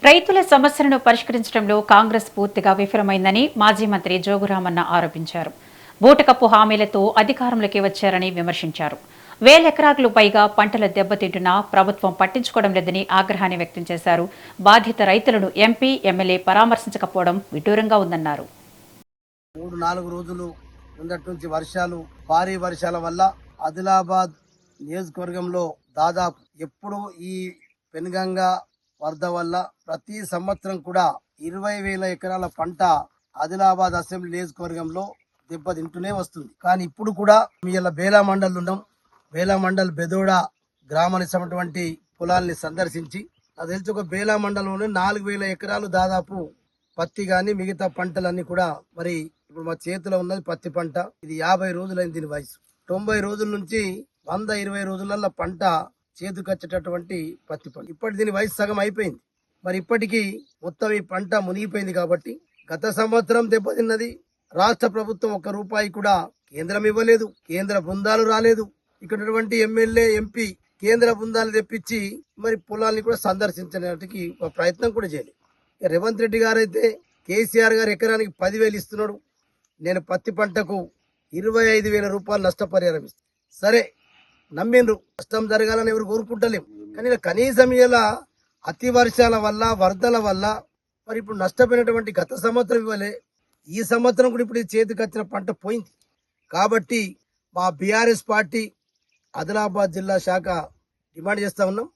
రైతుల సమస్యలను పరిష్కరించడంలో కాంగ్రెస్ పూర్తిగా విఫలమైందని మాజీ మంత్రి జోగురామన్న ఆరోపించారు. బూటకపు హామీలతో అధికారంలోకి వచ్చారని విమర్శించారు. వేలెకరాలకు పైగా పంటలు దెబ్బతింటున్నా ప్రభుత్వం పట్టించుకోవడం లేదని ఆగ్రహాన్ని వ్యక్తం చేశారు. బాధిత రైతులను ఎంపీ, ఎమ్మెల్యే పరామర్శించకపోవడం విడ్డూరంగా ఉందన్నారు. 3-4 రోజులు ఉన్నట్టు నుంచి భారీ వర్షాల వల్ల ఆదిలాబాద్ నియోజకవర్గంలో దాదాపు ఎప్పుడు ఈ పెనుగంగా వరద వల్ల ప్రతి సంవత్సరం కూడా 20,000 ఎకరాల పంట ఆదిలాబాద్ అసెంబ్లీ నియోజకవర్గంలో దెబ్బతింటూనే వస్తుంది. కానీ ఇప్పుడు కూడా ఇలా బేలా మండల్ ఉన్నాం. బేలా మండల్ బెదోడ గ్రామానికి పొలాల్ని సందర్శించి అది తెలిసి ఒక బేలా మండలంలోనే 4,000 ఎకరాలు దాదాపు పత్తి గాని మిగతా పంటలన్నీ కూడా మరి ఇప్పుడు మా చేతిలో ఉన్నది పత్తి పంట. ఇది 50 రోజులైంది దీని వయసు. 90 రోజుల నుంచి 120 రోజులలో పంట చేతికొచ్చేటటువంటి పత్తి పంట. ఇప్పటి దీని వయసు సగం అయిపోయింది. మరి ఇప్పటికీ మొత్తం ఈ పంట మునిగిపోయింది. కాబట్టి గత సంవత్సరం దెబ్బతిన్నది. రాష్ట్ర ప్రభుత్వం ₹1 కూడా కేంద్రం ఇవ్వలేదు. కేంద్ర బృందాలు రాలేదు. ఇక్కడ ఎమ్మెల్యే, ఎంపీ కేంద్ర బృందాలు తెప్పించి మరి పొలాల్ని కూడా సందర్శించడానికి ఒక ప్రయత్నం కూడా చేయలేదు. రేవంత్ రెడ్డి గారు అయితే కేసీఆర్ గారు ఎకరానికి 10,000 ఇస్తున్నాడు. నేను పత్తి పంటకు 25,000 రూపాయలు నష్టపరిహారం ఇస్తాను. సరే నమ్మిండ్రు, నష్టం జరగాలని ఎవరు కోరుకుంటలేము. కానీ కనీసం ఇలా అతి వర్షాల వల్ల వరదల వల్ల మరి ఇప్పుడు నష్టపోయినటువంటి గత సంవత్సరం ఇవ్వలే. ఈ సంవత్సరం కూడా ఇప్పుడు చేతికి వచ్చిన పంట పోయింది. కాబట్టి మా బీఆర్ఎస్ పార్టీ ఆదిలాబాద్ జిల్లా శాఖ డిమాండ్ చేస్తా ఉన్నాం.